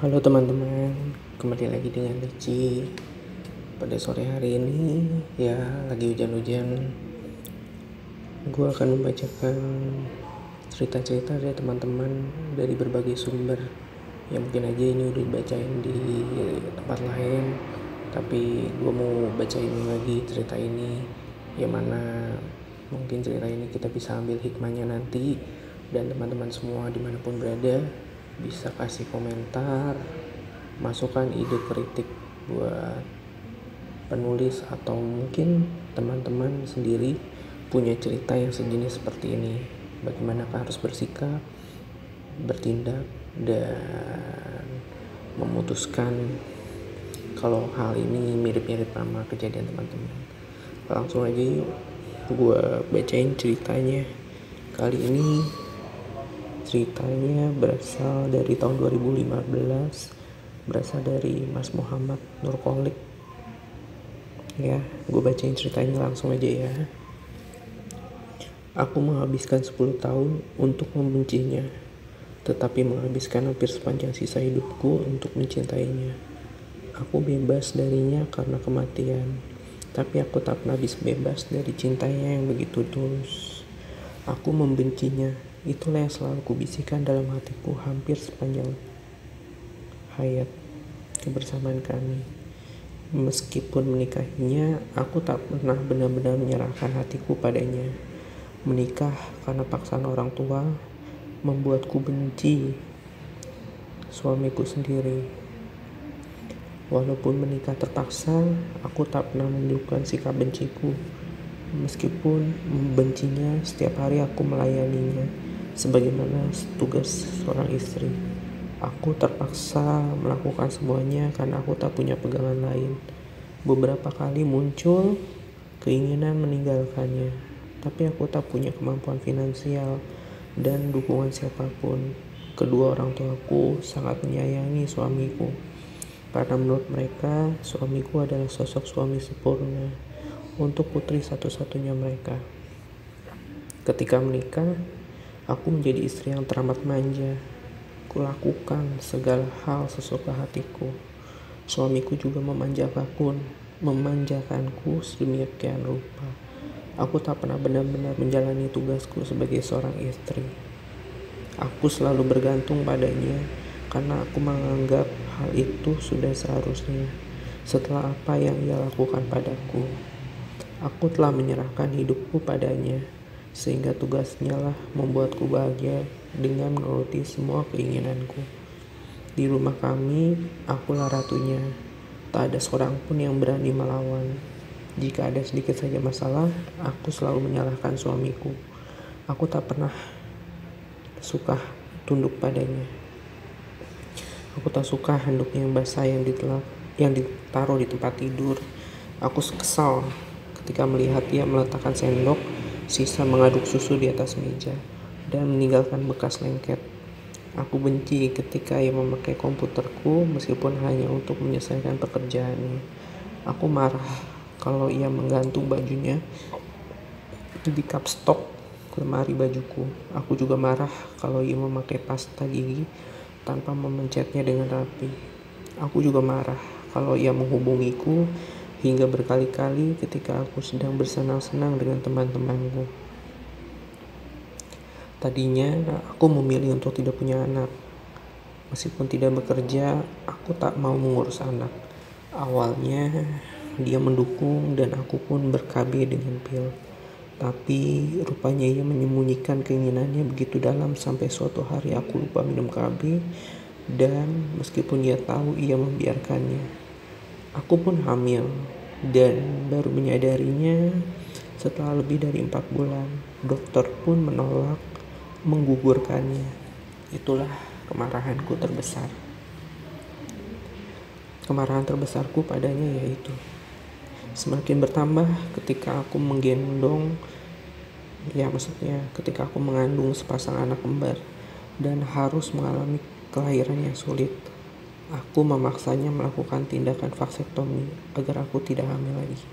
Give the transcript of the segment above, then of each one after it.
Halo teman-teman, kembali lagi dengan Ricci. Pada sore hari ini, ya lagi hujan-hujan, gue akan membacakan cerita-cerita dari teman-teman dari berbagai sumber. Ya mungkin aja ini udah dibacain di tempat lain, tapi gue mau bacain lagi cerita ini, yang mana mungkin cerita ini kita bisa ambil hikmahnya nanti. Dan teman-teman semua dimanapun berada bisa kasih komentar, masukan, ide, kritik buat penulis, atau mungkin teman-teman sendiri punya cerita yang sejenis seperti ini. Bagaimanakah harus bersikap, bertindak, dan memutuskan kalau hal ini mirip-mirip sama kejadian teman-teman. Langsung aja yuk, gue bacain ceritanya. Kali ini ceritanya berasal dari tahun 2015, berasal dari Mas Muhammad Nurkolik. Ya, gue bacain ceritanya langsung aja ya. Aku menghabiskan 10 tahun untuk membencinya, tetapi menghabiskan hampir sepanjang sisa hidupku untuk mencintainya. Aku bebas darinya karena kematian, tapi aku tak pernah bisa bebas dari cintanya yang begitu tulus. Aku membencinya, itulah yang selalu kubisikkan dalam hatiku hampir sepanjang hayat kebersamaan kami. Meskipun menikahinya, aku tak pernah benar-benar menyerahkan hatiku padanya. Menikah karena paksaan orang tua membuatku benci suamiku sendiri. Walaupun menikah terpaksa, aku tak pernah menunjukkan sikap benciku. Meskipun membencinya, setiap hari aku melayaninya sebagaimana tugas seorang istri. Aku terpaksa melakukan semuanya karena aku tak punya pegangan lain. Beberapa kali muncul keinginan meninggalkannya, tapi aku tak punya kemampuan finansial dan dukungan siapapun. Kedua orang tuaku sangat menyayangi suamiku, karena menurut mereka suamiku adalah sosok suami sempurna untuk putri satu-satunya mereka. Ketika menikah, aku menjadi istri yang teramat manja. Kulakukan segala hal sesuka hatiku. Suamiku juga memanjakanku sedemikian rupa. Aku tak pernah benar-benar menjalani tugasku sebagai seorang istri. Aku selalu bergantung padanya karena aku menganggap hal itu sudah seharusnya. Setelah apa yang ia lakukan padaku, aku telah menyerahkan hidupku padanya, sehingga tugasnya lah membuatku bahagia dengan menuruti semua keinginanku. Di rumah kami, akulah ratunya. Tak ada seorang pun yang berani melawan. Jika ada sedikit saja masalah, aku selalu menyalahkan suamiku. Aku tak pernah suka tunduk padanya. Aku tak suka handuknya yang basah yang ditaruh di tempat tidur. Aku kesal ketika melihat ia meletakkan sendok sisa mengaduk susu di atas meja dan meninggalkan bekas lengket. Aku benci ketika ia memakai komputerku meskipun hanya untuk menyelesaikan pekerjaannya. Aku marah kalau ia menggantung bajunya di kapstok lemari bajuku. Aku juga marah kalau ia memakai pasta gigi tanpa memencetnya dengan rapi. Aku juga marah kalau ia menghubungiku hingga berkali-kali ketika aku sedang bersenang-senang dengan teman-temanku. Tadinya aku memilih untuk tidak punya anak. Meskipun tidak bekerja, aku tak mau mengurus anak. Awalnya dia mendukung dan aku pun berkabeh dengan pil. Tapi rupanya ia menyembunyikan keinginannya begitu dalam sampai suatu hari aku lupa minum KB, dan meskipun ia tahu, ia membiarkannya. Aku pun hamil dan baru menyadarinya setelah lebih dari 4 bulan. Dokter pun menolak menggugurkannya. Itulah kemarahanku terbesar. Kemarahan terbesarku padanya yaitu semakin bertambah ketika aku ketika aku mengandung sepasang anak kembar dan harus mengalami kelahiran yang sulit. Aku memaksanya melakukan tindakan vaksektomi agar aku tidak hamil lagi.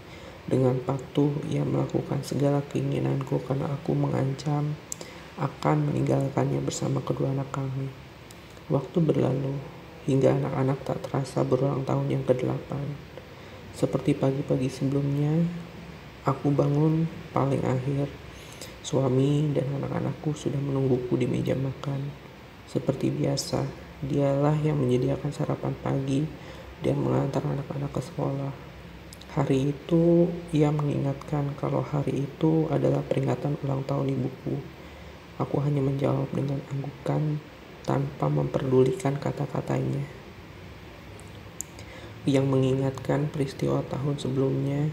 Dengan patuh ia melakukan segala keinginanku karena aku mengancam akan meninggalkannya bersama kedua anak kami. Waktu berlalu hingga anak-anak tak terasa berulang tahun yang ke-8. Seperti pagi-pagi sebelumnya, aku bangun paling akhir. Suami dan anak-anakku sudah menungguku di meja makan. Seperti biasa, dialah yang menyediakan sarapan pagi dan mengantar anak-anak ke sekolah. Hari itu, ia mengingatkan kalau hari itu adalah peringatan ulang tahun ibuku. Aku hanya menjawab dengan anggukan tanpa memperdulikan kata-katanya. Yang mengingatkan peristiwa tahun sebelumnya.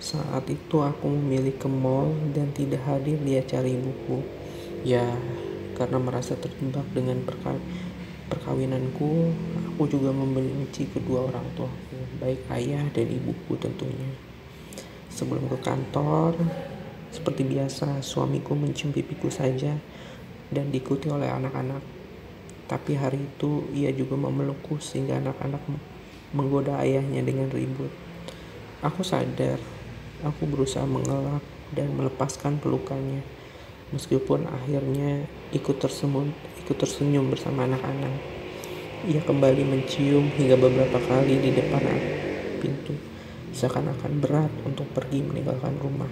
Saat itu aku memilih ke mall dan tidak hadir di acara ibuku. Ya, karena merasa terjebak dengan perkawinanku, aku juga membenci kedua orang tuaku, baik ayah dan ibuku tentunya. Sebelum ke kantor, seperti biasa, suamiku mencium pipiku saja dan diikuti oleh anak-anak. Tapi hari itu ia juga memelukku sehingga anak-anak menggoda ayahnya dengan ribut. Aku sadar, aku berusaha mengelak dan melepaskan pelukannya. Meskipun akhirnya ikut tersenyum bersama anak-anak. Ia kembali mencium hingga beberapa kali di depan pintu. Seakan-akan berat untuk pergi meninggalkan rumah.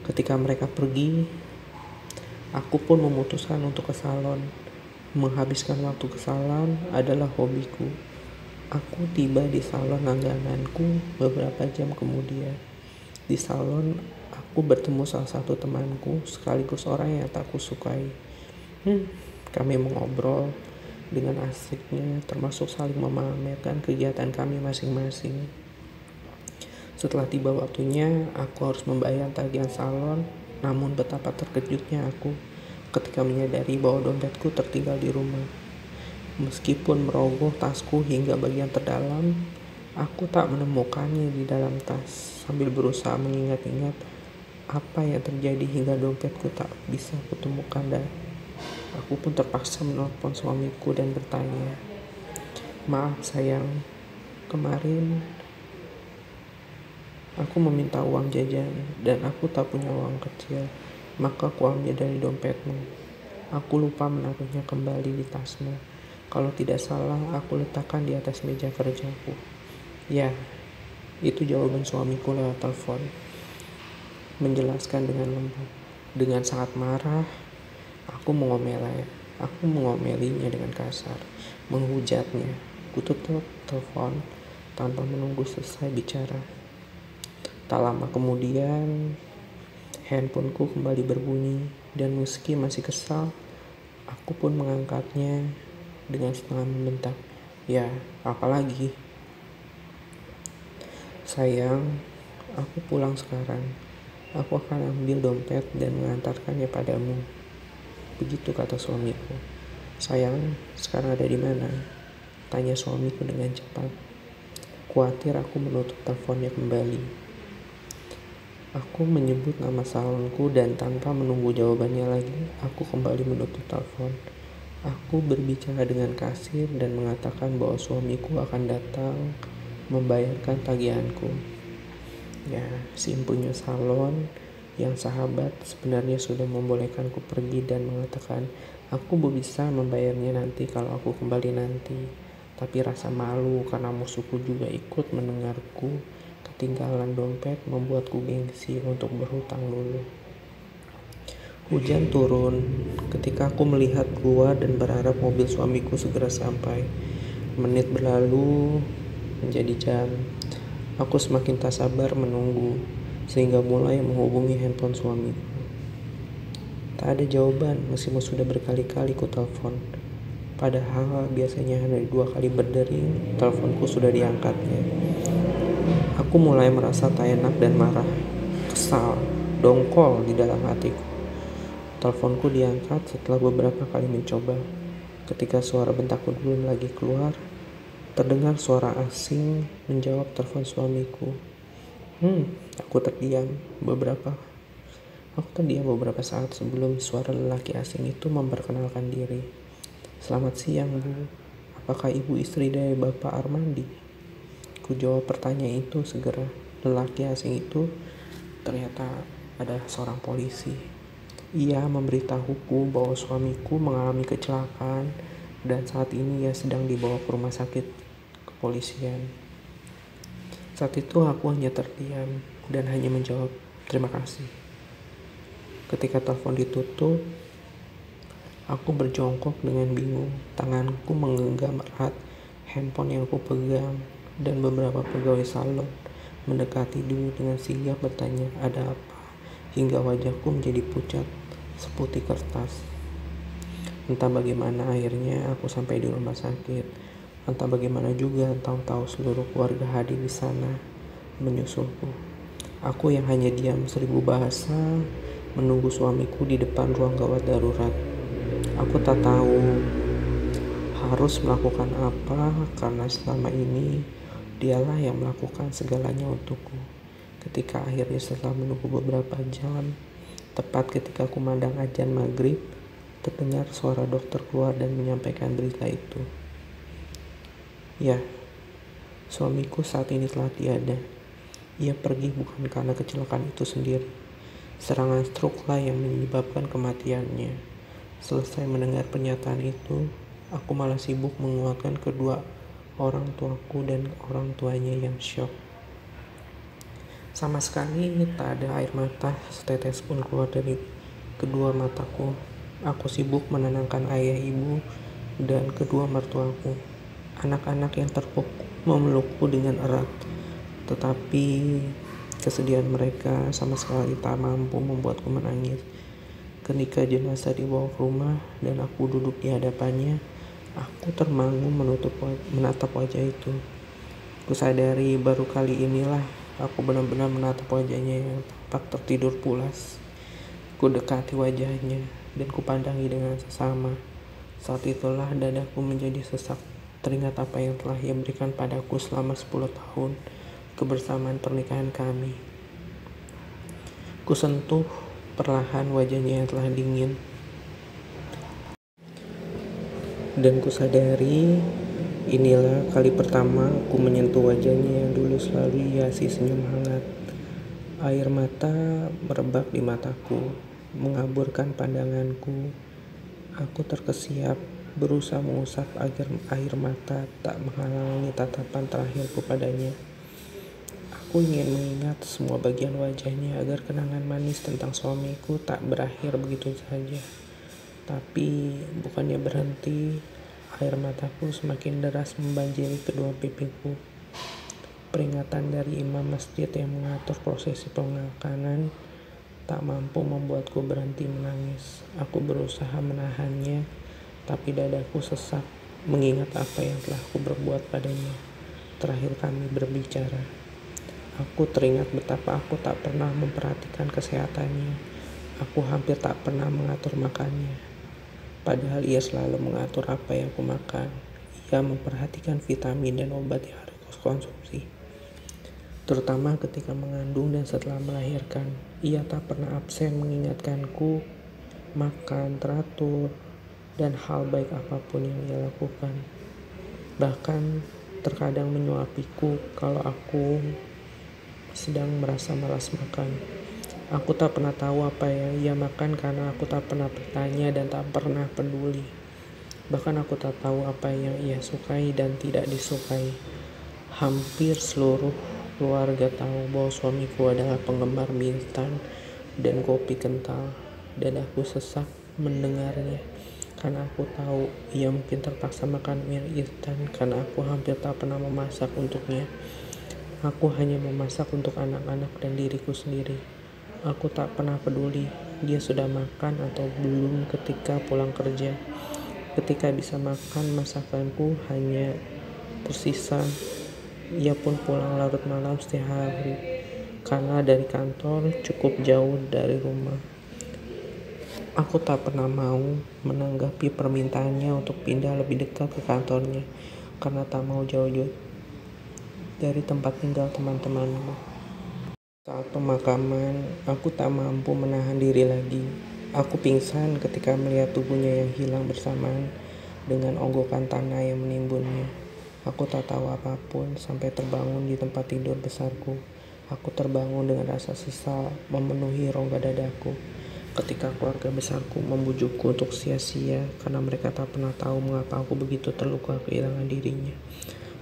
Ketika mereka pergi, aku pun memutuskan untuk ke salon. Menghabiskan waktu ke salon adalah hobiku. Aku tiba di salon langgananku beberapa jam kemudian. Di salon, aku bertemu salah satu temanku sekaligus orang yang tak kusukai. Kami mengobrol dengan asiknya, termasuk saling memamerkan kegiatan kami masing-masing. Setelah tiba waktunya, aku harus membayar tagihan salon, namun betapa terkejutnya aku ketika menyadari bahwa dompetku tertinggal di rumah. Meskipun merogoh tasku hingga bagian terdalam, aku tak menemukannya di dalam tas. Sambil berusaha mengingat-ingat apa yang terjadi hingga dompetku tak bisa kutemukan, dan aku pun terpaksa menelpon suamiku dan bertanya, "Maaf sayang, kemarin aku meminta uang jajan dan aku tak punya uang kecil. Maka aku ambil dari dompetmu. Aku lupa menaruhnya kembali di tasmu. Kalau tidak salah, aku letakkan di atas meja kerjaku." Ya, itu jawaban suamiku lewat telepon. Menjelaskan dengan lembut. Dengan sangat marah, aku mengomelinya dengan kasar, menghujatnya. Kututup telepon tanpa menunggu selesai bicara. Tak lama kemudian, handphoneku kembali berbunyi, dan meski masih kesal, aku pun mengangkatnya dengan setengah membentak. "Ya, apalagi?" "Sayang, aku pulang sekarang. Aku akan ambil dompet dan mengantarkannya padamu." Begitu kata suamiku. "Sayang, sekarang ada di mana?" tanya suamiku dengan cepat. Khawatir aku menutup teleponnya kembali. Aku menyebut nama salonku dan tanpa menunggu jawabannya lagi, aku kembali menutup telepon. Aku berbicara dengan kasir dan mengatakan bahwa suamiku akan datang membayarkan tagihanku. Ya, si empunya salon yang sahabat sebenarnya sudah membolehkanku pergi dan mengatakan aku bisa membayarnya nanti kalau aku kembali nanti. Tapi rasa malu karena musuhku juga ikut mendengarku ketinggalan dompet membuatku gengsi untuk berhutang dulu. Hujan turun ketika aku melihat keluar dan berharap mobil suamiku segera sampai. Menit berlalu menjadi jam. Aku semakin tak sabar menunggu, sehingga mulai menghubungi handphone suamiku. Tak ada jawaban meskipun sudah berkali-kali ku telepon. Padahal biasanya hanya 2 kali berdering, teleponku sudah diangkatnya. Aku mulai merasa tak enak dan marah, kesal, dongkol di dalam hatiku. Teleponku diangkat setelah beberapa kali mencoba. Ketika suara bentakku belum lagi keluar, terdengar suara asing menjawab telepon suamiku. Aku terdiam beberapa saat sebelum suara lelaki asing itu memperkenalkan diri. "Selamat siang, Bu. Apakah Ibu istri dari Bapak Armandi?" Ku jawab pertanyaan itu segera. Lelaki asing itu ternyata adalah seorang polisi. Ia memberitahuku bahwa suamiku mengalami kecelakaan dan saat ini ia sedang dibawa ke rumah sakit kepolisian. Saat itu aku hanya terdiam dan hanya menjawab terima kasih. Ketika telepon ditutup, aku berjongkok dengan bingung. Tanganku menggenggam erat handphone yang aku pegang, dan beberapa pegawai salon mendekati dulu dengan sigap bertanya ada apa, hingga wajahku menjadi pucat seputih kertas. Entah bagaimana akhirnya aku sampai di rumah sakit. Entah bagaimana juga tahu-tahu seluruh keluarga hadir di sana menyusulku. Aku yang hanya diam 1000 bahasa menunggu suamiku di depan ruang gawat darurat. Aku tak tahu harus melakukan apa karena selama ini dialah yang melakukan segalanya untukku. Ketika akhirnya setelah menunggu beberapa jam, tepat ketika kumandang azan maghrib, terdengar suara dokter keluar dan menyampaikan berita itu. Ya, suamiku saat ini telah tiada. Ia pergi bukan karena kecelakaan itu sendiri. Serangan stroke lah yang menyebabkan kematiannya. Selesai mendengar pernyataan itu, aku malah sibuk menguatkan kedua orang tuaku dan orang tuanya yang syok. Sama sekali tak ada air mata setetes pun keluar dari kedua mataku. Aku sibuk menenangkan ayah, ibu, dan kedua mertuaku. Anak-anak yang terpukul memelukku dengan erat. Tetapi kesedihan mereka sama sekali tak mampu membuatku menangis. Ketika jenazah dibawa ke rumah dan aku duduk di hadapannya, aku termangu menatap wajah itu. Kusadari baru kali inilah aku benar-benar menatap wajahnya yang tampak tertidur pulas. Ku dekati wajahnya dan kupandangi dengan sesama. Saat itulah dadaku menjadi sesak. Teringat apa yang telah ia berikan padaku selama 10 tahun kebersamaan pernikahan kami. Ku sentuh perlahan wajahnya yang telah dingin. Dan kusadari inilah kali pertama aku menyentuh wajahnya yang dulu selalu hiasi senyum hangat. Air mata merebak di mataku, mengaburkan pandanganku. Aku terkesiap, berusaha mengusap agar air mata tak menghalangi tatapan terakhirku padanya. Aku ingin mengingat semua bagian wajahnya agar kenangan manis tentang suamiku tak berakhir begitu saja. Tapi bukannya berhenti, air mataku semakin deras membanjiri kedua pipiku. Peringatan dari imam masjid yang mengatur prosesi pemakaman tak mampu membuatku berhenti menangis. Aku berusaha menahannya, tapi dadaku sesak mengingat apa yang telah aku berbuat padanya. Terakhir kami berbicara, aku teringat betapa aku tak pernah memperhatikan kesehatannya. Aku hampir tak pernah mengatur makannya. Padahal ia selalu mengatur apa yang aku makan. Ia memperhatikan vitamin dan obat yang harus konsumsi. Terutama ketika mengandung dan setelah melahirkan. Ia tak pernah absen mengingatkanku makan teratur dan hal baik apapun yang ia lakukan. Bahkan terkadang menyuapiku kalau aku sedang merasa malas makan. Aku tak pernah tahu apa yang ia makan karena aku tak pernah bertanya dan tak pernah peduli. Bahkan aku tak tahu apa yang ia sukai dan tidak disukai. Hampir seluruh keluarga tahu bahwa suamiku adalah penggemar mie instan dan kopi kental. Dadaku sesak mendengarnya karena aku tahu ia mungkin terpaksa makan mie instan karena aku hampir tak pernah memasak untuknya. Aku hanya memasak untuk anak-anak dan diriku sendiri. Aku tak pernah peduli dia sudah makan atau belum ketika pulang kerja. Ketika bisa makan masakanku hanya tersisa. Ia pun pulang larut malam setiap hari karena dari kantor cukup jauh dari rumah. Aku tak pernah mau menanggapi permintaannya untuk pindah lebih dekat ke kantornya karena tak mau jauh-jauh dari tempat tinggal teman-temanku. Saat pemakaman, aku tak mampu menahan diri lagi. Aku pingsan ketika melihat tubuhnya yang hilang bersamaan dengan onggokan tanah yang menimbunnya. Aku tak tahu apapun sampai terbangun di tempat tidur besarku. Aku terbangun dengan rasa sesal memenuhi rongga dadaku. Ketika keluarga besarku membujukku untuk sia-sia karena mereka tak pernah tahu mengapa aku begitu terluka kehilangan dirinya.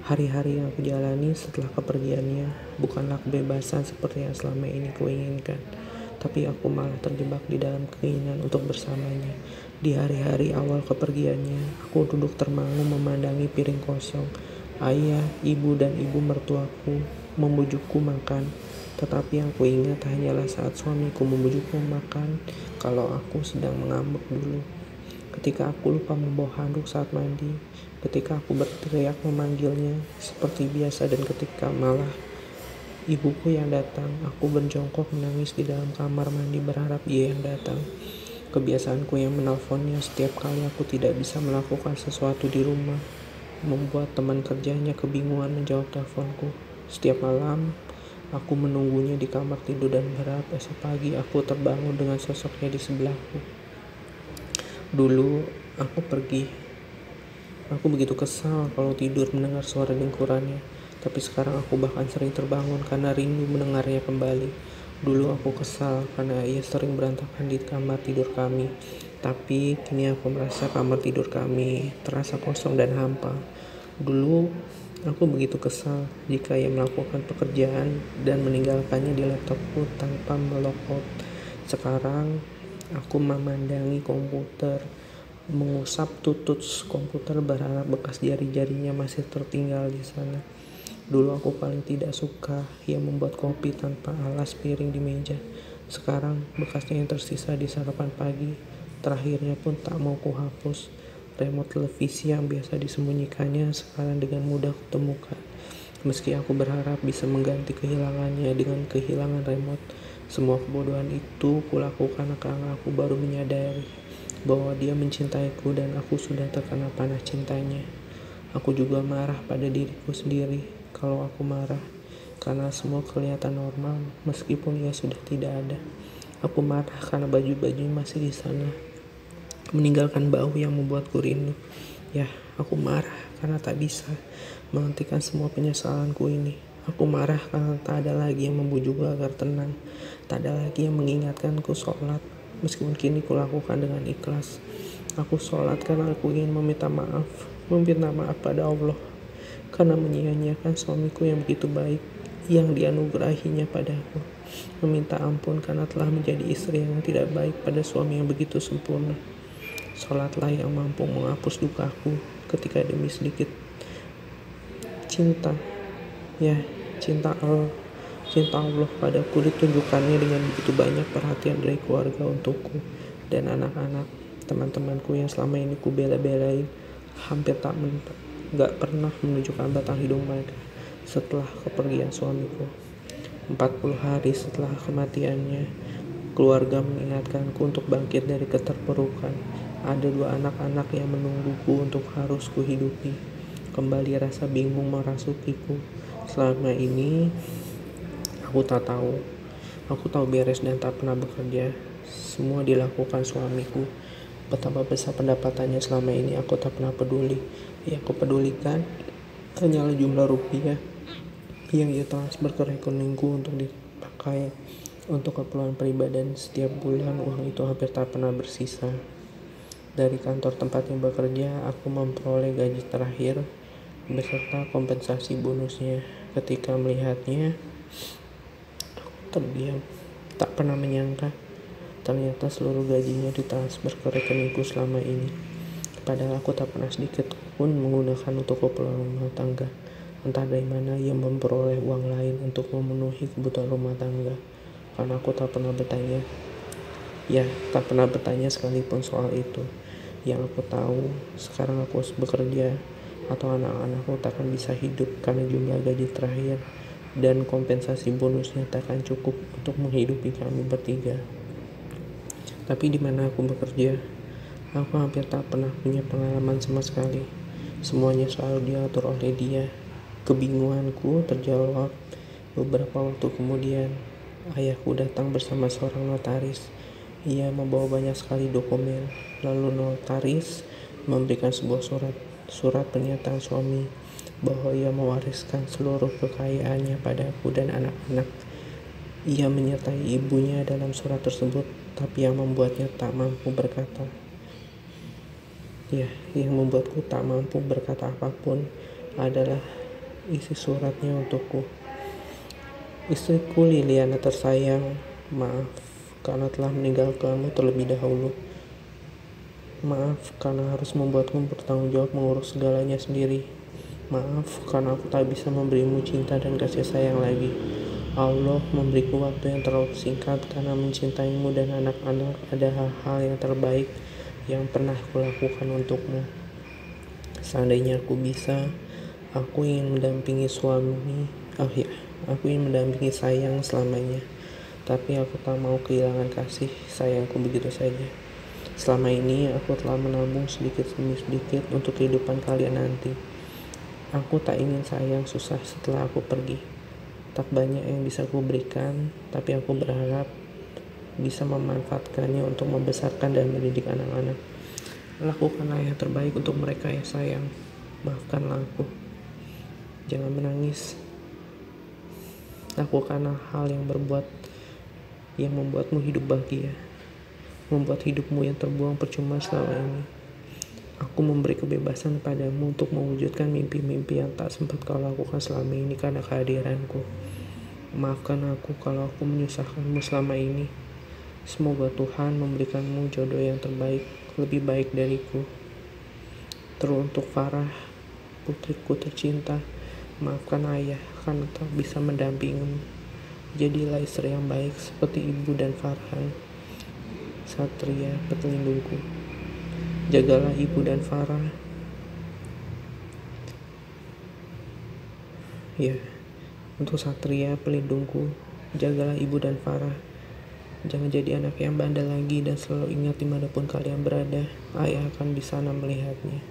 Hari-hari yang aku jalani setelah kepergiannya bukanlah kebebasan seperti yang selama ini kuinginkan, tapi aku malah terjebak di dalam keinginan untuk bersamanya. Di hari-hari awal kepergiannya, aku duduk termangu memandangi piring kosong. Ayah, ibu, dan ibu mertuaku membujukku makan. Tetapi yang kuingat hanyalah saat suamiku membujukku makan kalau aku sedang mengambek dulu. Ketika aku lupa membawa handuk saat mandi, ketika aku berteriak memanggilnya seperti biasa, dan ketika malah ibuku yang datang, aku berjongkok menangis di dalam kamar mandi berharap ia yang datang. Kebiasaanku yang menelponnya setiap kali aku tidak bisa melakukan sesuatu di rumah membuat teman kerjanya kebingungan menjawab teleponku. Setiap malam, aku menunggunya di kamar tidur dan berharap esok pagi aku terbangun dengan sosoknya di sebelahku. Dulu, aku pergi. Aku begitu kesal kalau tidur mendengar suara lingkurannya. Tapi sekarang aku bahkan sering terbangun karena rindu mendengarnya kembali. Dulu aku kesal karena ia sering berantakan di kamar tidur kami. Tapi kini aku merasa kamar tidur kami terasa kosong dan hampa. Dulu aku begitu kesal jika ia melakukan pekerjaan dan meninggalkannya di laptopku tanpa melogout. Sekarang aku memandangi komputer, mengusap tutut komputer berharap bekas jari-jarinya masih tertinggal di sana. Dulu aku paling tidak suka ia membuat kopi tanpa alas piring di meja. Sekarang bekasnya yang tersisa di sarapan pagi terakhirnya pun tak mau kuhapus. Remote televisi yang biasa disembunyikannya sekarang dengan mudah kutemukan. Meski aku berharap bisa mengganti kehilangannya dengan kehilangan remote, semua kebodohan itu kulakukan karena aku baru menyadari bahwa dia mencintaiku dan aku sudah terkena panah cintanya. Aku juga marah pada diriku sendiri kalau aku marah karena semua kelihatan normal meskipun ia sudah tidak ada. Aku marah karena baju-baju masih di sana, meninggalkan bau yang membuatku rindu. Ya, aku marah karena tak bisa menghentikan semua penyesalanku ini. Aku marah karena tak ada lagi yang membujukku agar tenang. Tak ada lagi yang mengingatkanku sholat, meskipun kini kulakukan dengan ikhlas. Aku sholat karena aku ingin meminta maaf pada Allah karena menyia-nyiakan suamiku yang begitu baik yang dianugerahinya padaku. Meminta ampun karena telah menjadi istri yang tidak baik pada suami yang begitu sempurna. Sholatlah yang mampu menghapus dukaku ketika demi sedikit cinta. Ya, cinta Allah padaku ditunjukkannya dengan begitu banyak perhatian dari keluarga untukku dan anak-anak. Teman-temanku yang selama ini ku bela-belain hampir gak pernah menunjukkan batang hidung mereka setelah kepergian suamiku. 40 hari setelah kematiannya, keluarga mengingatkanku untuk bangkit dari keterpurukan. Ada 2 anak-anak yang menungguku untuk harus kuhidupi. Kembali rasa bingung merasukiku. Selama ini aku tak tahu. Aku tahu beres dan tak pernah bekerja. Semua dilakukan suamiku. Betapa besar pendapatannya selama ini aku tak pernah peduli. Yang aku pedulikan hanyalah jumlah rupiah yang ia transfer ke rekeningku untuk dipakai untuk keperluan pribadi, dan setiap bulan uang itu hampir tak pernah bersisa. Dari kantor tempat yang bekerja, aku memperoleh gaji terakhir beserta kompensasi bonusnya. Ketika melihatnya, aku terdiam. Tak pernah menyangka ternyata seluruh gajinya ditransfer ke rekeningku selama ini. Padahal aku tak pernah sedikit pun menggunakan untuk keperluan rumah tangga. Entah dari mana ia memperoleh uang lain untuk memenuhi kebutuhan rumah tangga. Karena aku tak pernah bertanya. Ya, tak pernah bertanya sekalipun soal itu. Yang aku tahu, sekarang aku harus bekerja atau anak-anakku tak akan bisa hidup karena jumlah gaji terakhir dan kompensasi bonusnya tak akan cukup untuk menghidupi kami bertiga. Tapi di mana aku bekerja, aku hampir tak pernah punya pengalaman sama sekali. Semuanya selalu diatur oleh dia. Kebingunganku terjawab beberapa waktu kemudian. Ayahku datang bersama seorang notaris. Ia membawa banyak sekali dokumen. Lalu notaris memberikan sebuah surat pernyataan suami bahwa ia mewariskan seluruh kekayaannya padaku dan anak-anak. Ia menyertai ibunya dalam surat tersebut, Tapi yang membuatnya tak mampu berkata, yang membuatku tak mampu berkata apapun adalah isi suratnya untukku. Istriku Liliana tersayang, maaf karena telah meninggalkanmu terlebih dahulu. Maaf karena harus membuatmu bertanggung jawab mengurus segalanya sendiri. Maaf karena aku tak bisa memberimu cinta dan kasih sayang lagi. Allah memberiku waktu yang terlalu singkat karena mencintaimu dan anak-anak ada hal-hal yang terbaik yang pernah kulakukan untukmu. Seandainya aku bisa, aku ingin mendampingi aku ingin mendampingi sayang selamanya. Tapi aku tak mau kehilangan kasih sayangku begitu saja. Selama ini aku telah menabung sedikit demi sedikit untuk kehidupan kalian nanti. Aku tak ingin sayang susah setelah aku pergi. Tak banyak yang bisa aku berikan, tapi aku berharap bisa memanfaatkannya untuk membesarkan dan mendidik anak-anak. Lakukanlah yang terbaik untuk mereka ya sayang. Maafkanlah aku. Jangan menangis. Lakukanlah hal yang membuatmu hidup bahagia. Membuat hidupmu yang terbuang percuma selama ini. Aku memberi kebebasan padamu untuk mewujudkan mimpi-mimpi yang tak sempat kau lakukan selama ini karena kehadiranku. Maafkan aku kalau aku menyusahkanmu selama ini. Semoga Tuhan memberikanmu jodoh yang terbaik, lebih baik dariku. Teruntuk Farah, putriku tercinta, maafkan ayah karena tak bisa mendampingimu. Jadilah istri yang baik seperti ibu dan Farhan, Satria pelindungku. Jagalah ibu dan Farah. Untuk Satria pelindungku, jagalah ibu dan Farah. Jangan jadi anak yang bandel lagi dan selalu ingat dimanapun kalian berada, ayah akan di sana melihatnya.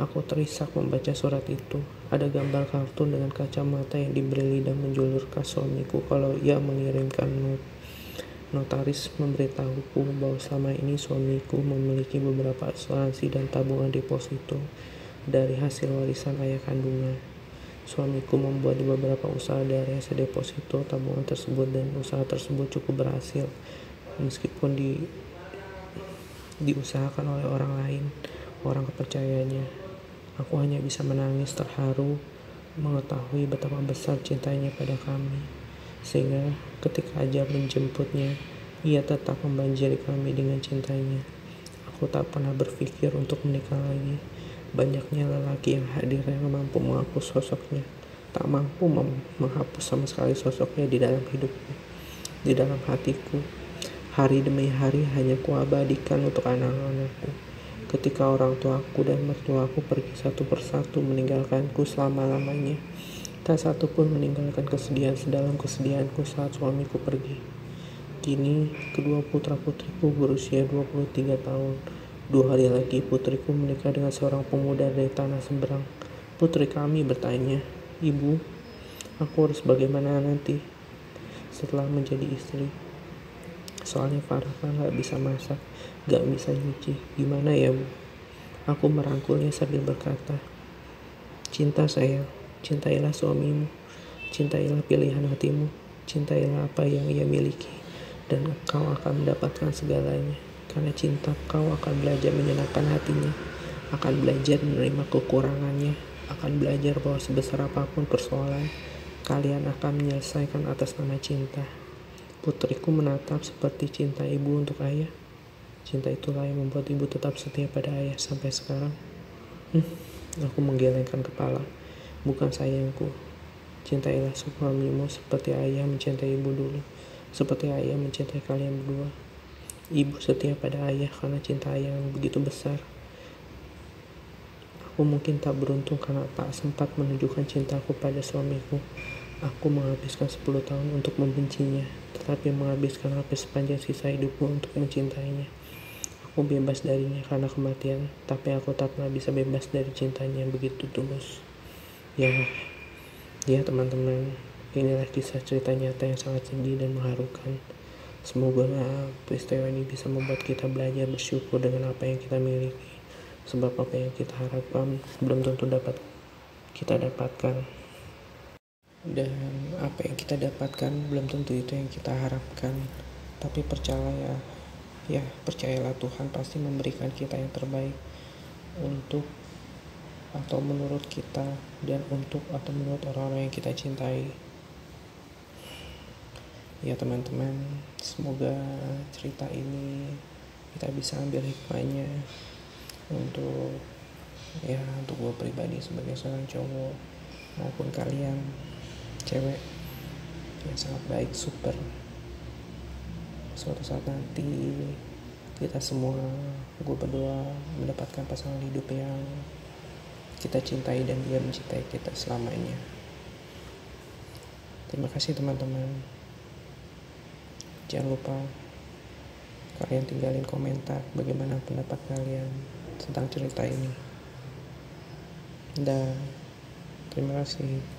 Aku terisak membaca surat itu. Ada gambar kartun dengan kacamata yang diberi lidah menjulur ke suamiku kalau ia mengirimkan Notaris memberitahuku bahwa selama ini suamiku memiliki beberapa asuransi dan tabungan deposito dari hasil warisan ayah kandungan. Suamiku membuat beberapa usaha dari hasil deposito tabungan tersebut dan usaha tersebut cukup berhasil meskipun diusahakan oleh orang lain, orang kepercayaannya. Aku hanya bisa menangis terharu mengetahui betapa besar cintanya pada kami. Sehingga ketika ajal menjemputnya, ia tetap membanjiri kami dengan cintanya. Aku tak pernah berpikir untuk menikah lagi. Banyaknya lelaki yang hadir yang mampu menghapus sosoknya, tak mampu menghapus sama sekali sosoknya di dalam hidupku, di dalam hatiku. Hari demi hari hanya kuabadikan untuk anak-anakku. Ketika orang tuaku dan mertuaku pergi satu persatu meninggalkanku selama-lamanya, tak satu pun meninggalkan kesedihan sedalam kesedihanku saat suamiku pergi. Kini, kedua putra-putriku berusia 23 tahun. 2 hari lagi putriku menikah dengan seorang pemuda dari tanah seberang. Putri kami bertanya, "Ibu, aku harus bagaimana nanti setelah menjadi istri? Soalnya Farah kan gak bisa masak, gak bisa nyuci. Gimana ya, Bu?" Aku merangkulnya sambil berkata, "Cinta sayang. Cintailah suamimu, cintailah pilihan hatimu, cintailah apa yang ia miliki, dan kau akan mendapatkan segalanya. Karena cinta kau akan belajar menyenangkan hatinya, akan belajar menerima kekurangannya, akan belajar bahwa sebesar apapun persoalan, kalian akan menyelesaikan atas nama cinta." Putriku menatap seperti cinta ibu untuk ayah. Cinta itulah yang membuat ibu tetap setia pada ayah sampai sekarang. Aku menggelengkan kepala. Bukan sayangku, cintailah suamimu seperti ayah mencintai ibu dulu, seperti ayah mencintai kalian berdua. Ibu setia pada ayah karena cinta ayah yang begitu besar. Aku mungkin tak beruntung karena tak sempat menunjukkan cintaku pada suamiku. Aku menghabiskan 10 tahun untuk membencinya, tetapi menghabiskan hampir sepanjang sisa hidupku untuk mencintainya. Aku bebas darinya karena kematian, tapi aku tak pernah bisa bebas dari cintanya yang begitu tulus. Ya teman-teman, inilah kisah cerita nyata yang sangat sedih dan mengharukan. Semoga peristiwa ini bisa membuat kita belajar bersyukur dengan apa yang kita miliki. Sebab apa yang kita harapkan belum tentu dapat kita dapatkan. Dan apa yang kita dapatkan belum tentu itu yang kita harapkan. Tapi percayalah Tuhan pasti memberikan kita yang terbaik untuk atau menurut kita, dan untuk atau menurut orang-orang yang kita cintai. Ya teman-teman, semoga cerita ini kita bisa ambil hikmahnya untuk untuk gue pribadi sebagai seorang cowok, maupun kalian cewek yang sangat baik, super. Suatu saat nanti kita semua, gue berdoa mendapatkan pasangan hidup yang kita cintai dan dia mencintai kita selamanya. Terima kasih teman-teman. Jangan lupa kalian tinggalin komentar bagaimana pendapat kalian tentang cerita ini. Dan terima kasih.